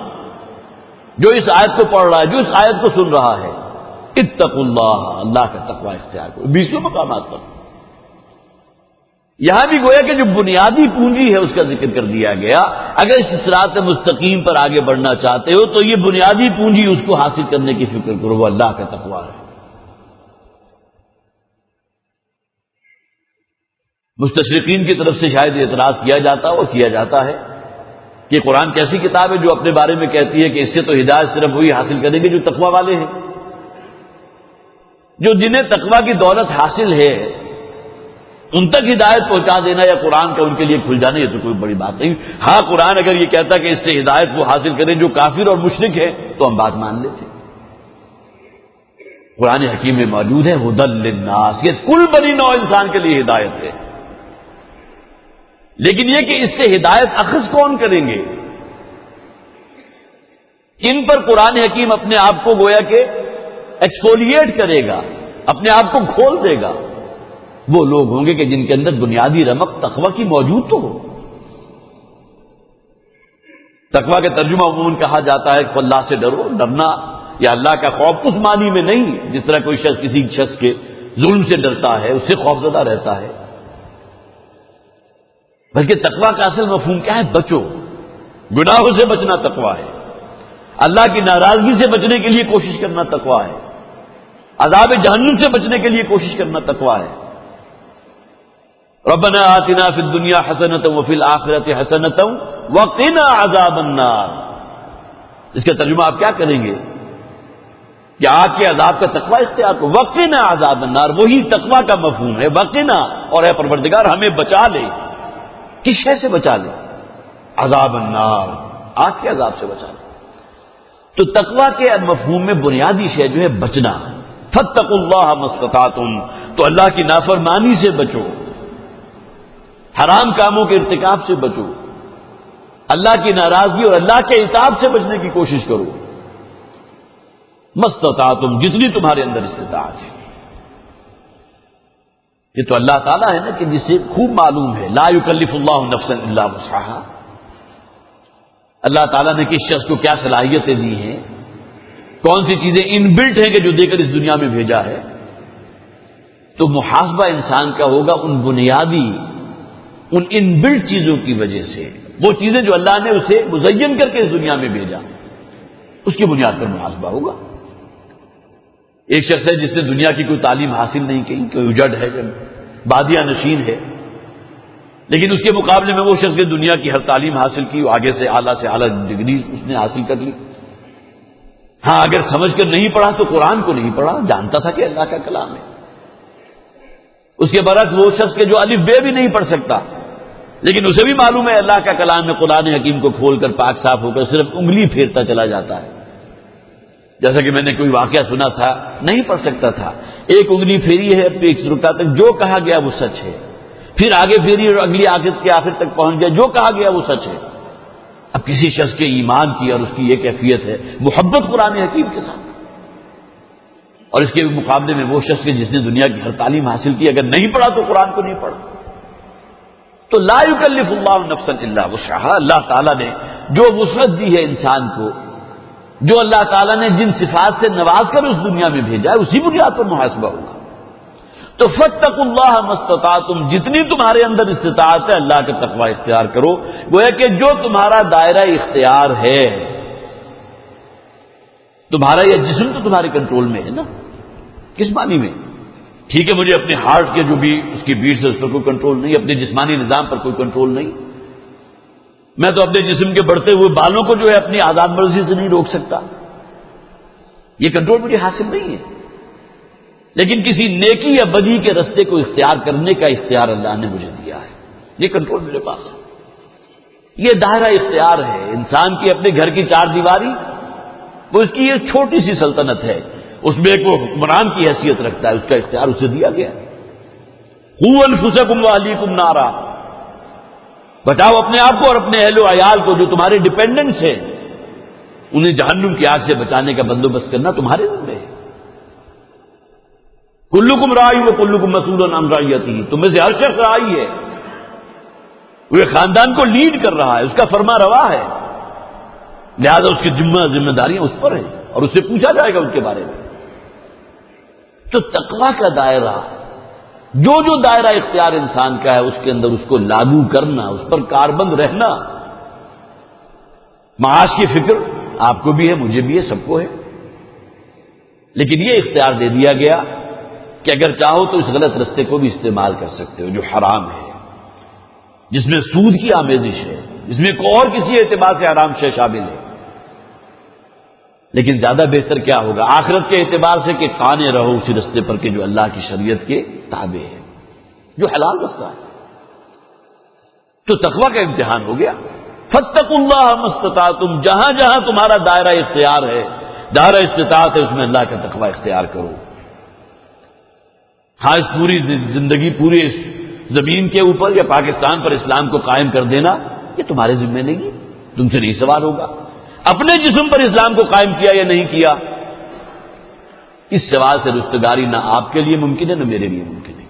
جو اس آیت کو پڑھ رہا ہے، جو اس آیت کو سن رہا ہے، اتقوا اللہ، اللہ کا تقوی اختیار کرو۔ 20 مقامات پر یہاں بھی گویا کہ جو بنیادی پونجی ہے اس کا ذکر کر دیا گیا۔ اگر اس صراط مستقیم پر آگے بڑھنا چاہتے ہو تو یہ بنیادی پونجی اس کو حاصل کرنے کی فکر کرو، وہ اللہ کا تقوی ہے۔ مستشرقین کی طرف سے شاید اعتراض کیا جاتا اور کیا جاتا ہے کہ قرآن کیسی کتاب ہے جو اپنے بارے میں کہتی ہے کہ اس سے تو ہدایت صرف وہی حاصل کریں گے جو تقوی والے ہیں، جو جنہیں تقوی کی دولت حاصل ہے ان تک ہدایت پہنچا دینا یا قرآن کا ان کے لیے کھل جانا، یہ تو کوئی بڑی بات نہیں۔ ہاں، قرآن اگر یہ کہتا کہ اس سے ہدایت وہ حاصل کریں جو کافر اور مشرک ہے تو ہم بات مان لیتے۔ قرآن حکیم میں موجود ہے ہدی للناس، یہ کل بنی نوع انسان کے لیے ہدایت ہے، لیکن یہ کہ اس سے ہدایت اخذ کون کریں گے، ان پر قرآن حکیم اپنے آپ کو گویا کہ ایکسفولیٹ کرے گا، اپنے آپ کو کھول دے گا۔ وہ لوگ ہوں گے کہ جن کے اندر بنیادی رمق تقوی کی موجود تو ہو۔ تقوی کا ترجمہ عموماً کہا جاتا ہے کہ اللہ سے ڈرو، ڈرنا یا اللہ کا خوف اس معنی میں نہیں جس طرح کوئی شخص کسی شخص کے ظلم سے ڈرتا ہے، اس سے خوفزدہ رہتا ہے، بلکہ تقوی کا اصل مفہوم کیا ہے؟ بچو، گناہوں سے بچنا تقوی ہے، اللہ کی ناراضگی سے بچنے کے لیے کوشش کرنا تقوی ہے، عذاب جہنم سے بچنے کے لیے کوشش کرنا تقوی ہے۔ ربنا آتنا فی الدنیا حسنۃ وفی الآخرۃ حسنۃ وقنا عذاب النار، اس کا ترجمہ آپ کیا کریں گے کہ آگ کے عذاب کا تقوی اختیار کرو۔ وقنا عذاب النار وہی تقوی کا مفہوم ہے، وقنا، اور اے پروردگار ہمیں بچا لے، کس شے سے بچا لے؟ عذاب النار، آگ کے عذاب سے بچا لے۔ تو تقوی کے مفہوم میں بنیادی شے جو ہے بچنا، فاتقوا اللہ ما استطعتم، تو اللہ کی نافرمانی سے بچو، حرام کاموں کے ارتکاب سے بچو، اللہ کی ناراضگی اور اللہ کے عتاب سے بچنے کی کوشش کرو، ما استطعتم، جتنی تمہارے اندر استطاعت ہے۔ یہ تو اللہ تعالیٰ ہے نا کہ جسے خوب معلوم ہے، لا یکلف اللہ نفسا الا وسعها، اللہ تعالیٰ نے کس شخص کو کیا صلاحیتیں دی ہیں، کون سی چیزیں ان بلٹ ہیں کہ جو دے کر اس دنیا میں بھیجا ہے۔ تو محاسبہ انسان کا ہوگا ان بنیادی، ان ان بلٹ چیزوں کی وجہ سے، وہ چیزیں جو اللہ نے اسے مزین کر کے اس دنیا میں بھیجا، اس کی بنیاد پر محاسبہ ہوگا۔ ایک شخص ہے جس نے دنیا کی کوئی تعلیم حاصل نہیں کی، کوئی اجڑ ہے، بادیہ نشین ہے، لیکن اس کے مقابلے میں وہ شخص نے دنیا کی ہر تعلیم حاصل کی، آگے سے اعلیٰ ڈگری اس نے حاصل کر لی۔ ہاں، اگر سمجھ کر نہیں پڑھا تو قرآن کو نہیں پڑھا، جانتا تھا کہ اللہ کا کلام ہے۔ اس کے برعکس وہ شخص کے جو الف بے بھی نہیں پڑھ سکتا، لیکن اسے بھی معلوم ہے اللہ کا کلام میں، قرآن حکیم کو کھول کر پاک صاف ہو کر صرف انگلی پھیرتا چلا جاتا ہے۔ جیسا کہ میں نے کوئی واقعہ سنا تھا، نہیں پڑھ سکتا تھا، ایک انگلی پھیری ہے اپنی ایک رکعت تک، جو کہا گیا وہ سچ ہے، پھر آگے پھیری اور اگلی آخر کے آخر تک پہنچ گیا، جو کہا گیا وہ سچ ہے۔ اب کسی شخص کے ایمان کی اور اس کی یہ کیفیت ہے محبت قرآن حکیم کے ساتھ، اور اس کے مقابلے میں وہ شخص جس نے دنیا کی ہر تعلیم حاصل کی، اگر نہیں پڑھا تو قرآن کو نہیں پڑھا۔ تو لا یکلف اللہ نفسا الا وسعها، اللہ تعالیٰ نے جو وسعت دی ہے انسان کو جو اللہ تعالیٰ نے جن صفات سے نواز کر اس دنیا میں بھیجا ہے اسی بنیاد پر محاسبہ ہوگا۔ تو فاتقوا اللہ ما استطعتم، جتنی تمہارے اندر استطاعت ہے اللہ کا تقوی اختیار کرو۔ گویا کہ جو تمہارا دائرہ اختیار ہے، تمہارا یہ جسم تو تمہارے کنٹرول میں ہے نا، کس معنی میں؟ ٹھیک ہے مجھے اپنے ہارٹ کے جو بھی اس کی بیٹ سے اس پر کوئی کنٹرول نہیں، اپنے جسمانی نظام پر کوئی کنٹرول نہیں، میں تو اپنے جسم کے بڑھتے ہوئے بالوں کو جو ہے اپنی آزاد مرضی سے نہیں روک سکتا، یہ کنٹرول مجھے حاصل نہیں ہے۔ لیکن کسی نیکی یا بدی کے رستے کو اختیار کرنے کا اختیار اللہ نے مجھے دیا ہے، یہ کنٹرول میرے پاس ہے، یہ دائرہ اختیار ہے۔ انسان کی اپنے گھر کی چار دیواری وہ اس کی یہ چھوٹی سی سلطنت ہے، اس میں ایک وہ حکمران کی حیثیت رکھتا ہے، اس کا اختیار اسے دیا گیا ہے۔ قوا انفسکم واہلیکم نارا، بچاؤ اپنے آپ کو اور اپنے اہل و عیال کو جو تمہارے ڈیپینڈنٹس ہیں، انہیں جہنم کی آگ سے بچانے کا بندوبست کرنا تمہارے ذمہ ہے۔ کلکم راعی و کلکم مسئول عن رعیتہ، تم میں سے ہر شخص راعی ہے، وہ خاندان کو لیڈ کر رہا ہے، اس کا فرما روا ہے، لہذا اس کی ذمہ داریاں اس پر ہیں اور اس سے پوچھا جائے گا ان کے بارے میں۔ تو تقویٰ کا دائرہ، جو دائرہ اختیار انسان کا ہے اس کے اندر اس کو لاگو کرنا، اس پر کاربند رہنا۔ معاش کی فکر آپ کو بھی ہے، مجھے بھی ہے، سب کو ہے، لیکن یہ اختیار دے دیا گیا کہ اگر چاہو تو اس غلط رستے کو بھی استعمال کر سکتے ہو جو حرام ہے، جس میں سود کی آمیزش ہے، جس میں کوئی اور کسی اعتبار سے حرام شے شامل ہے۔ لیکن زیادہ بہتر کیا ہوگا آخرت کے اعتبار سے کہ قانے رہو اسی رستے پر کہ جو اللہ کی شریعت کے تابع ہے، جو حلال رستہ ہے۔ تو تقویٰ کا امتحان ہو گیا۔ فاتقوا اللہ ما استطعتم، جہاں جہاں تمہارا دائرہ اختیار ہے، دائرہ استطاعت ہے، اس میں اللہ کا تقویٰ اختیار کرو۔ ہاں پوری زندگی پوری اس زمین کے اوپر یا پاکستان پر اسلام کو قائم کر دینا یہ تمہارے ذمہ نہیں ہے، تم سے نہیں سوال ہوگا۔ اپنے جسم پر اسلام کو قائم کیا یا نہیں کیا، اس سوال سے رستگاری نہ آپ کے لیے ممکن ہے نہ میرے لیے ممکن ہے۔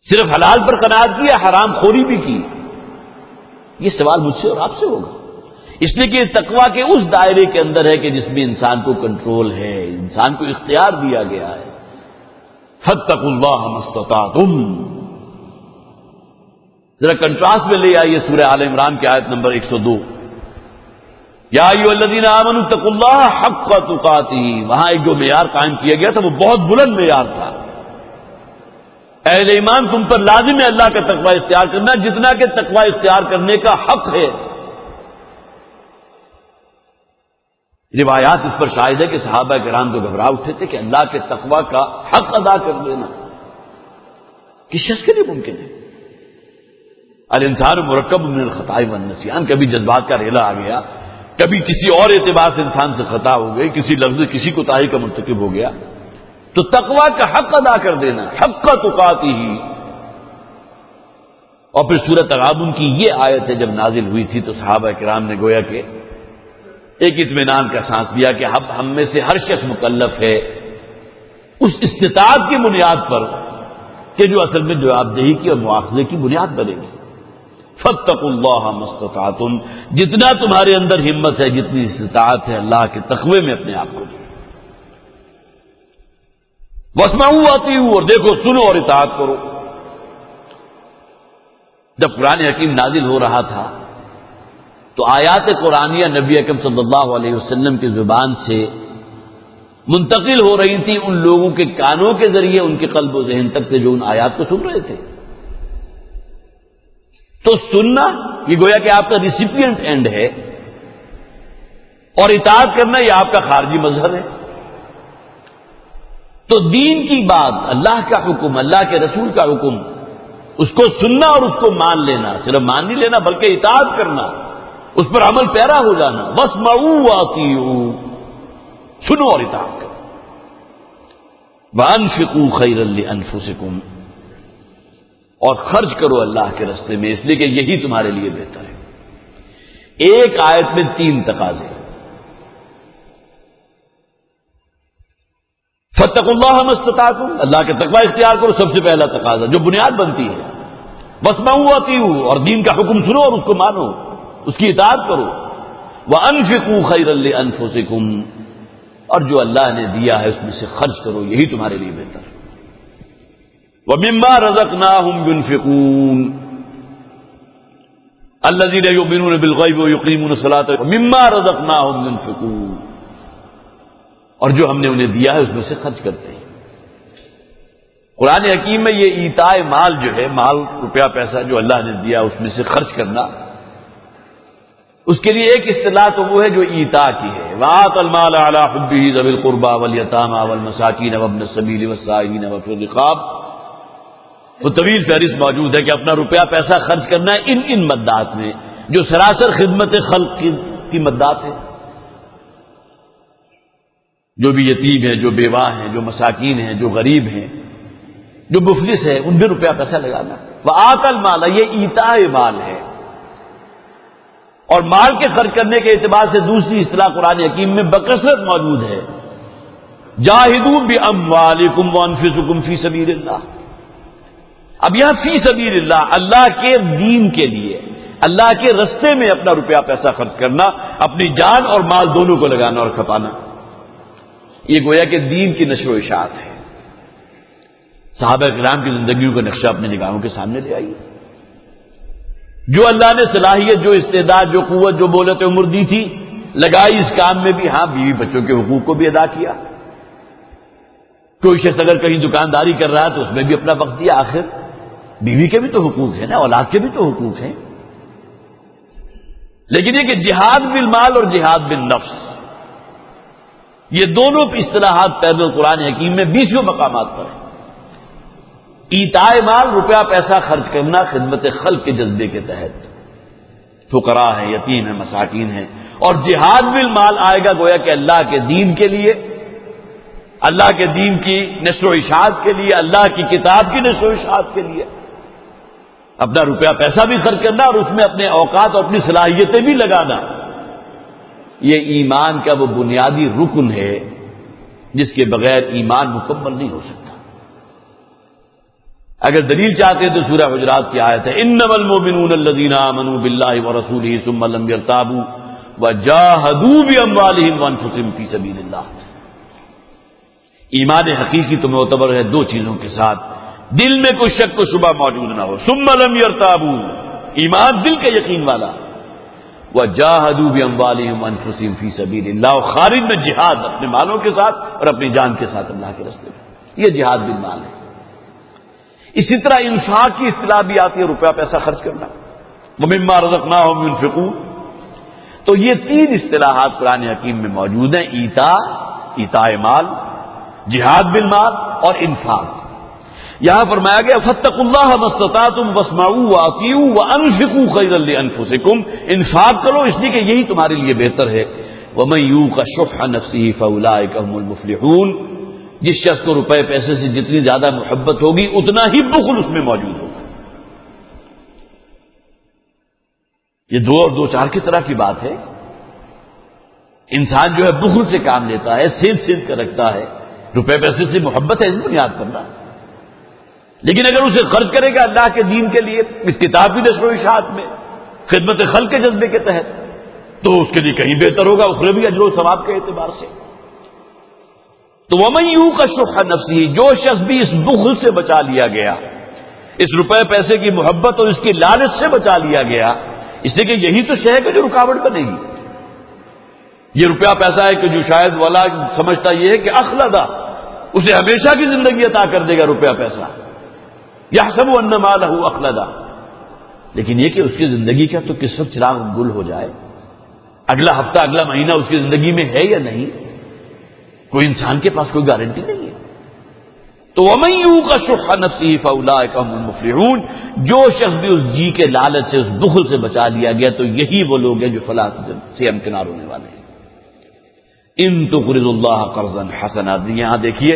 صرف حلال پر قناعت کی یا حرام خوری بھی کی، یہ سوال مجھ سے اور آپ سے ہوگا۔ اس لیے کہ تقویٰ کے اس دائرے کے اندر ہے کہ جس میں انسان کو کنٹرول ہے، انسان کو اختیار دیا گیا ہے۔ فاتقوا اللہ ما استطعتم، ذرا کنٹراسٹ میں لے آئیے سورہ آل عمران کی آیت نمبر 102، یا ایھا الذین آمنوا اتقوا اللہ حق تقاتہ، وہاں ایک جو معیار قائم کیا گیا تھا وہ بہت بلند معیار تھا۔ اہل ایمان تم پر لازم ہے اللہ کا تقوی اختیار کرنا جتنا کہ تقوی اختیار کرنے کا حق ہے۔ روایات اس پر شاہد ہے کہ صحابہ کرام تو گھبرا اٹھے تھے کہ اللہ کے تقوی کا حق ادا کر دینا کس شخص کے لیے ممکن ہے؟ الانسان مرکب من الخطاء والنسیان، کبھی جذبات کا ریلا آ گیا، کبھی کسی اور اعتبار سے انسان سے خطا ہو گئی، کسی لفظ کسی کوتاہی کا مرتکب ہو گیا، تو تقوی کا حق ادا کر دینا، حق تقاتہ۔ اور پھر سورۃ تغابن کی یہ آیت ہے جب نازل ہوئی تھی تو صحابہ کرام نے گویا کہ ایک اطمینان کا سانس لیا کہ اب ہم میں سے ہر شخص مکلف ہے اس استطاعت کی بنیاد پر کہ جو اصل میں جواب دہی کی اور مواخذے کی بنیاد بنے گی۔ فاتقوا اللہ ما استطعتم، جتنا تمہارے اندر ہمت ہے، جتنی استطاعت ہے، اللہ کے تقوی میں اپنے آپ کو دو۔ واسمعوا واطیعوا، اور دیکھو سنو اور اطاعت کرو۔ جب قرآن حکیم نازل ہو رہا تھا تو آیات قرآنیہ نبی اکرم صلی اللہ علیہ وسلم کی زبان سے منتقل ہو رہی تھی ان لوگوں کے کانوں کے ذریعے ان کے قلب و ذہن تک سے جو ان آیات کو سن رہے تھے۔ تو سننا یہ گویا کہ آپ کا ریسیپینٹ اینڈ ہے، اور اطاعت کرنا یہ آپ کا خارجی مظہر ہے۔ تو دین کی بات، اللہ کا حکم، اللہ کے رسول کا حکم، اس کو سننا اور اس کو مان لینا، صرف مان نہیں لینا بلکہ اطاعت کرنا، اس پر عمل پیرا ہو جانا۔ واسمعوا واطیعوا، سنو اور اطاعت کرو۔ وانفقوا خیرا لانفسکم، اور خرچ کرو اللہ کے راستے میں، اس لیے کہ یہی تمہارے لیے بہتر ہے۔ ایک آیت میں 3 تقاضے۔ فاتقوا اللہ ما استطعتم، اللہ کے تقوی اختیار کرو، سب سے پہلا تقاضا جو بنیاد بنتی ہے۔ واسمعوا واطیعوا، اور دین کا حکم سنو اور اس کو مانو، اس کی اطاعت کرو۔ وَأَنفِقُوا خَيْرًا لِأَنفُسِكُمْ، اور جو اللہ نے دیا ہے اس میں سے خرچ کرو، یہی تمہارے لیے بہتر ہے۔ وَمِمَّا رَزَقْنَاهُمْ يُنْفِقُونَ الَّذِينَ يُؤْمِنُونَ بِالْغَيْبِ وَيُقِيمُونَ الصَّلَاةَ وَمِمَّا رَزَقْنَاهُمْ يُنْفِقُونَ، اور جو ہم نے انہیں دیا ہے اس میں سے خرچ کرتے ہیں۔ قرآن حکیم میں یہ ایتائے مال جو ہے، مال روپیہ پیسہ جو اللہ نے دیا اس میں سے خرچ کرنا، اس کے لیے ایک اصطلاح تو وہ ہے جو ایتا کی ہے، وَآتَ الْمَالَ عَلَىٰ حُبِّهِ ذَوِي الْقُرْبَىٰ وَالْيَتَامَىٰ وَالْمَسَاكِينَ وَابْنِ السَّبِيلِ وَالسَّائِلِينَ وَفِي الرِّقَابِ، وہ طویل فہرست موجود ہے کہ اپنا روپیہ پیسہ خرچ کرنا ہے ان مدات میں جو سراسر خدمت خلق کی مدات ہے، جو بھی یتیم ہیں، جو بیوہ ہیں، جو مساکین ہیں، جو غریب ہیں، جو مفلس ہے، ان میں روپیہ پیسہ لگانا۔ وَآتَ الْمَالَ، یہ ایتائے مال ہے۔ اور مال کے خرچ کرنے کے اعتبار سے دوسری اصطلاح قرآن حکیم میں بکثرت موجود ہے، جاہدوا باموالکم وانفسکم فی سبیل اللہ۔ اب یہاں فی سبیل اللہ، اللہ کے دین کے لیے، اللہ کے رستے میں اپنا روپیہ پیسہ خرچ کرنا، اپنی جان اور مال دونوں کو لگانا اور کھپانا، یہ گویا کہ دین کی نشر و اشاعت ہے۔ صحابہ کرام کی زندگیوں کا نقشہ اپنی نگاہوں کے سامنے لے آئیے۔ جو اللہ نے صلاحیت، جو استعداد، جو قوت، جو مہلت عمر دی تھی، لگائی اس کام میں بھی، ہاں بیوی بچوں کے حقوق کو بھی ادا کیا۔ کوئی شخص اگر کہیں دکانداری کر رہا ہے تو اس میں بھی اپنا وقت دیا، آخر بیوی کے بھی تو حقوق ہیں نا، اولاد کے بھی تو حقوق ہیں۔ لیکن یہ کہ جہاد بالمال اور جہاد بالنفس، یہ دونوں اصطلاحات پیدل قرآن حکیم میں 20 مقامات پر ہیں۔ ایتائے مال، روپیہ پیسہ خرچ کرنا خدمت خلق کے جذبے کے تحت، فقراء ہیں، یتیم ہیں، مساکین ہیں، اور جہاد بالمال آئے گا گویا کہ اللہ کے دین کے لیے، اللہ کے دین کی نشر و اشاعت کے لیے، اللہ کی کتاب کی نشر و اشاعت کے لیے اپنا روپیہ پیسہ بھی خرچ کرنا اور اس میں اپنے اوقات اور اپنی صلاحیتیں بھی لگانا۔ یہ ایمان کا وہ بنیادی رکن ہے جس کے بغیر ایمان مکمل نہیں ہو سکتا۔ اگر دلیل چاہتے ہیں تو سورہ حجرات کی آیت ہے، انما المؤمنون الذین آمنوا باللہ ورسولہ ثم لم یرتابوا وجاہدوا باموالہم وانفسہم فی سبیل اللہ۔ ایمان حقیقی تو معتبر ہے دو چیزوں کے ساتھ، دل میں کوئی شک و شبہ موجود نہ ہو، ثم لم یرتابوا، ایمان دل کا یقین والا، وجاہدوا باموالہم وانفسہم فی سبیل اللہ، اور خارج میں جہاد اپنے مالوں کے ساتھ اور اپنی جان کے ساتھ اللہ کے راستے میں، یہ جہاد بالمال ہے۔ اسی طرح انفاق کی اصطلاح بھی آتی ہے، روپیہ پیسہ خرچ کرنا، وَمِمَّا رَزَقْنَاهُمْ يُنْفِقُونَ۔ تو یہ تین اصطلاحات قرآن حکیم میں موجود ہیں، ایتائے مال، جہاد بالمال اور انفاق۔ یہاں فرمایا گیا فَاتَّقُوا اللَّهَ مَا اسْتَطَعْتُمْ وَاسْمَعُوا وَأَطِیعُوا وَأَنفِقُوا خَیْرًا لِأَنفُسِکُمْ، انفاق کرو اس لیے کہ یہی تمہارے لیے بہتر ہے، وَمَن یُوقَ شُحَّ نَفْسِهِ فَأُولَٰئِکَ هُمُ الْمُفْلِحُونَ۔ جس شخص کو روپے پیسے سے جتنی زیادہ محبت ہوگی اتنا ہی بخل اس میں موجود ہوگا۔ یہ دو اور دو چار کی طرح کی بات ہے۔ انسان جو ہے بخل سے کام لیتا ہے، سید کر رکھتا ہے، روپے پیسے سے محبت ہے اس بنیاد پر نہ، لیکن اگر اسے خرچ کرے گا اللہ کے دین کے لیے، اس کتاب کی نشر و اشاعت میں، خدمت خلق کے جذبے کے تحت، تو اس کے لیے کہیں بہتر ہوگا اخروی اجر و ثواب کے اعتبار سے۔ تو وَمَن یُوقَ شُحَّ نَفْسِهِ، جو شخص بھی اس بخل سے بچا لیا گیا، اس روپے پیسے کی محبت اور اس کی لالچ سے بچا لیا گیا، اس لیے کہ یہی تو شے ہے کہ جو رکاوٹ بنے گی۔ یہ روپیہ پیسہ ہے کہ جو شاید والا سمجھتا یہ ہے کہ اخلدہ، اسے ہمیشہ کی زندگی عطا کر دے گا روپیہ پیسہ، یحسب ان مالہ اخلدہ، لیکن یہ کہ اس کی زندگی کا تو کس وقت چراغ گل ہو جائے، اگلا ہفتہ اگلا مہینہ اس کی زندگی میں ہے یا نہیں، کوئی انسان کے پاس کوئی گارنٹی نہیں ہے۔ تو وَمَن یُوقَ شُحَّ نَفْسِهِ فَأُولَٰئِکَ هُمُ الْمُفْلِحُونَ، جو شخص بھی اس جی کے لالچ سے، اس بخل سے بچا لیا گیا تو یہی وہ لوگ ہیں جو فلاح سے ہمکنار ہونے والے ہیں۔ ان تقرضوا اللہ قرضا حسنا، یہاں دیکھیے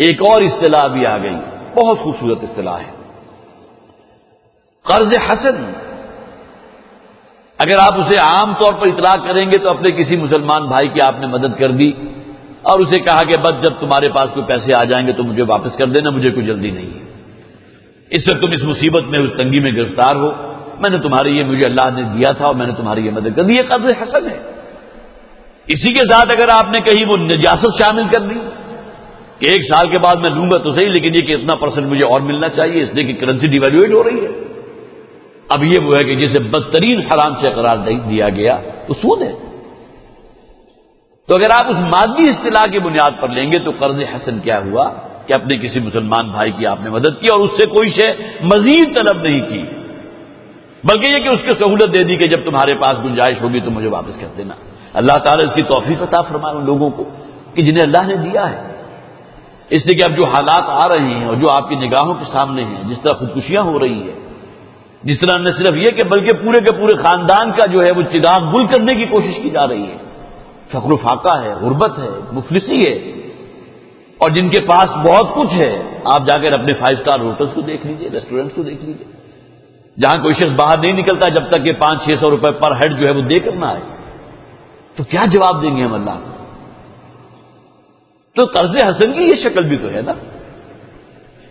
ایک اور اصطلاح بھی آ گئی، بہت خوبصورت اصطلاح ہے، قرض حسن۔ اگر آپ اسے عام طور پر اطلاق کریں گے تو اپنے کسی مسلمان بھائی کی آپ نے مدد کر دی اور اسے کہا کہ بس جب تمہارے پاس کوئی پیسے آ جائیں گے تو مجھے واپس کر دینا، مجھے کوئی جلدی نہیں ہے، اس وقت تم اس مصیبت میں، اس تنگی میں گرفتار ہو، میں نے تمہارے یہ مجھے اللہ نے دیا تھا اور میں نے تمہاری یہ مدد کر دی، یہ قرض حسن ہے۔ اسی کے ساتھ اگر آپ نے کہیں وہ نجاست شامل کر دی کہ 1 سال کے بعد میں لوں گا تو صحیح، لیکن یہ کہ اتنا % مجھے اور ملنا چاہیے اس لیے کہ کرنسی ڈیویلویٹ ہو رہی ہے، اب یہ وہ ہے کہ جسے بدترین حرام سے قرار دیا گیا تو سود ہے۔ تو اگر آپ اس مادی اصطلاح کی بنیاد پر لیں گے تو قرض حسن کیا ہوا کہ اپنے کسی مسلمان بھائی کی آپ نے مدد کی اور اس سے کوئی شے مزید طلب نہیں کی، بلکہ یہ کہ اس کو سہولت دے دی کہ جب تمہارے پاس گنجائش ہوگی تو مجھے واپس کر دینا۔ اللہ تعالیٰ اس کی توفیق عطا فرمائے ان لوگوں کو کہ جنہیں اللہ نے دیا ہے، اس لیے کہ اب جو حالات آ رہے ہیں اور جو آپ کی نگاہوں کے سامنے ہیں، جس طرح خودکشیاں ہو رہی ہیں، جس طرح نہ صرف یہ کہ بلکہ پورے کے پورے خاندان کا جو ہے وہ چراغ گل کرنے کی کوشش کی جا رہی ہے، فقر و فاقہ ہے، غربت ہے، مفلسی ہے، اور جن کے پاس بہت کچھ ہے آپ جا کر اپنے 5 اسٹار ہوٹلس کو دیکھ لیجئے، ریسٹورینٹس کو دیکھ لیجئے، جہاں کوئی شخص باہر نہیں نکلتا جب تک کہ 500-600 روپے پر ہیڈ جو ہے وہ دے کر نہ آئے، تو کیا جواب دیں گے ہم اللہ کو؟ تو قرض حسن کی یہ شکل بھی تو ہے نا،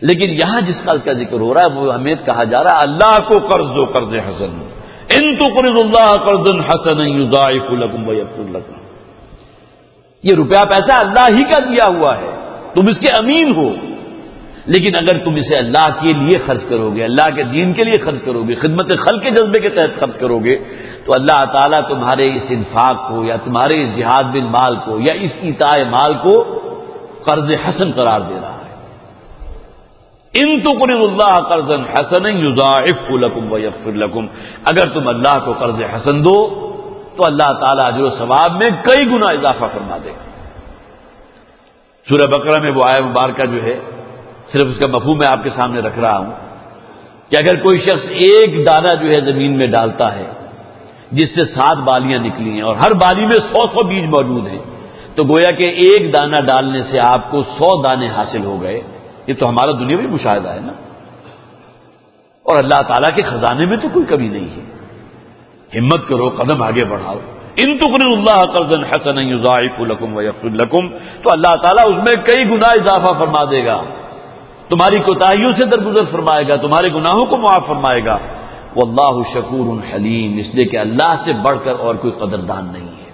لیکن یہاں جس قرض کا ذکر ہو رہا ہے وہ ہمیں کہا جا رہا ہے اللہ کو قرض دو، قرض حسن، ان تقرضوا اللہ قرضا حسنا یضاعف لکم ویغفر لکم، یہ روپیہ پیسہ اللہ ہی کا دیا ہوا ہے، تم اس کے امین ہو، لیکن اگر تم اسے اللہ کے لیے خرچ کرو گے، اللہ کے دین کے لیے خرچ کرو گے، خدمت خلق کے جذبے کے تحت خرچ کرو گے، تو اللہ تعالیٰ تمہارے اس انفاق کو یا تمہارے اس جہاد بالمال کو یا اس ایتاء مال کو قرض حسن قرار دے رہا ہے۔ ان تقرضوا اللہ قرضا حسنا یضاعف لکم ویغفر لکم، اگر تم اللہ کو قرض حسن دو تو اللہ تعالیٰ اجر و ثواب میں کئی گنا اضافہ فرما دے گا۔ سورہ بقرہ میں وہ آیت مبارکہ جو ہے صرف اس کا مفہوم میں آپ کے سامنے رکھ رہا ہوں کہ اگر کوئی شخص ایک دانہ جو ہے زمین میں ڈالتا ہے جس سے 7 بالیاں نکلی ہیں اور ہر بالی میں 100 بیج موجود ہیں، تو گویا کہ ایک دانہ ڈالنے سے آپ کو 100 دانے حاصل ہو گئے، یہ تو ہمارا دنیاوی مشاہدہ ہے نا، اور اللہ تعالیٰ کے خزانے میں تو کوئی کمی نہیں ہے۔ ہمت کرو، قدم آگے بڑھاؤ، ان تقرضوا اللہ قرضا حسنا یضاعف لکم ویغفر لکم، تو اللہ تعالیٰ اس میں کئی گنا اضافہ فرما دے گا، تمہاری کوتاہیوں سے درگزر فرمائے گا، تمہارے گناہوں کو معاف فرمائے گا۔ واللہ شکور حلیم، اس لیے کہ اللہ سے بڑھ کر اور کوئی قدردان نہیں ہے۔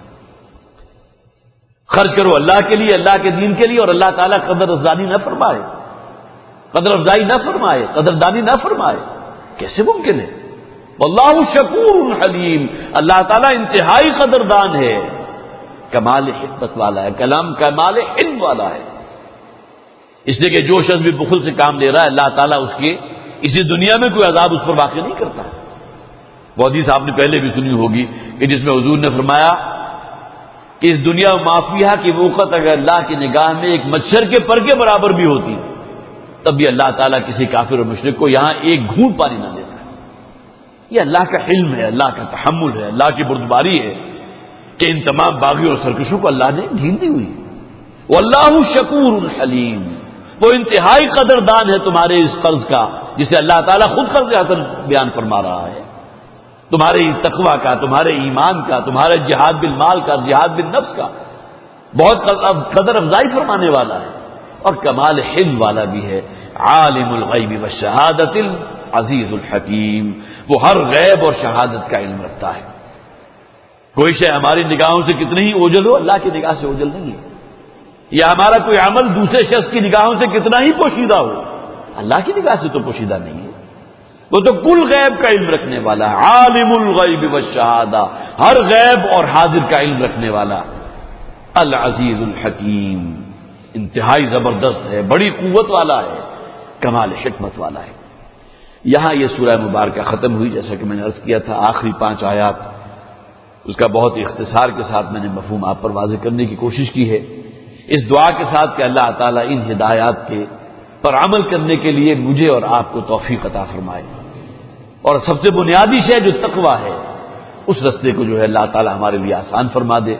خرچ کرو اللہ کے لیے، اللہ کے دین کے لیے، اور اللہ تعالیٰ قدر افزائی نہ فرمائے، قدردانی نہ فرمائے، کیسے ممکن ہے؟ واللہ شکور حلیم، اللہ تعالیٰ انتہائی قدردان ہے، کمال حکمت والا ہے، کمال علم والا ہے۔ اس لیے کہ جو شخص بھی بخل سے کام لے رہا ہے اللہ تعالیٰ اس کے اسی دنیا میں کوئی عذاب اس پر واقع نہیں کرتا۔ وہ حدیث آپ نے پہلے بھی سنی ہوگی کہ جس میں حضور نے فرمایا کہ اس دنیا میں معافیہ کی وقت اگر اللہ کی نگاہ میں ایک مچھر کے پر کے برابر بھی ہوتی تب بھی اللہ تعالیٰ کسی کافر اور مشرک کو یہاں ایک گھونٹ پانی نہ دیتا۔ یہ اللہ کا علم ہے، اللہ کا تحمل ہے، اللہ کی بردباری ہے کہ ان تمام باغیوں اور سرکشوں کو اللہ نے ڈھیل دی ہوئی۔ واللہ شکور حلیم، وہ انتہائی قدردان ہے تمہارے اس قرض کا جسے اللہ تعالیٰ خود قرض حسن بیان فرما رہا ہے، تمہارے تقوی کا، تمہارے ایمان کا، تمہارے جہاد بالمال کا، جہاد بالنفس کا، بہت قدر افزائی فرمانے والا ہے اور کمال حلم والا بھی ہے۔ عالم الغیب والشہادۃ العزیز الحکیم، وہ ہر غیب اور شہادت کا علم رکھتا ہے۔ کوئی شے ہماری نگاہوں سے کتنی ہی اوجھل ہو، اللہ کی نگاہ سے اوجھل نہیں ہے، یا ہمارا کوئی عمل دوسرے شخص کی نگاہوں سے کتنا ہی پوشیدہ ہو، اللہ کی نگاہ سے تو پوشیدہ نہیں ہے، وہ تو کل غیب کا علم رکھنے والا ہے۔ عالم الغیب والشہادہ، ہر غیب اور حاضر کا علم رکھنے والا، العزیز الحکیم، انتہائی زبردست ہے، بڑی قوت والا ہے، کمال حکمت والا ہے۔ یہاں یہ سورہ مبارکہ ختم ہوئی، جیسا کہ میں نے عرض کیا تھا آخری 5 آیات، اس کا بہت اختصار کے ساتھ میں نے مفہوم آپ پر واضح کرنے کی کوشش کی ہے، اس دعا کے ساتھ کہ اللہ تعالیٰ ان ہدایات کے پر عمل کرنے کے لیے مجھے اور آپ کو توفیق عطا فرمائے، اور سب سے بنیادی شے جو تقویٰ ہے اس رستے کو جو ہے اللہ تعالیٰ ہمارے لیے آسان فرما دے،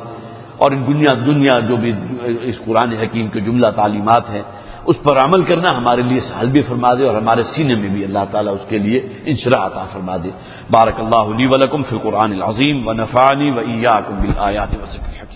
اور ان دنیا جو بھی اس قرآن حکیم کے جملہ تعلیمات ہیں اس پر عمل کرنا ہمارے لیے سہل بھی فرما دے، اور ہمارے سینے میں بھی اللہ تعالیٰ اس کے لیے انشراح عطا فرما دے۔ بارک اللہ لی ولکم فی القرآن العظیم ونفعنی وإیاکم بالآیات والذکر الحکیم۔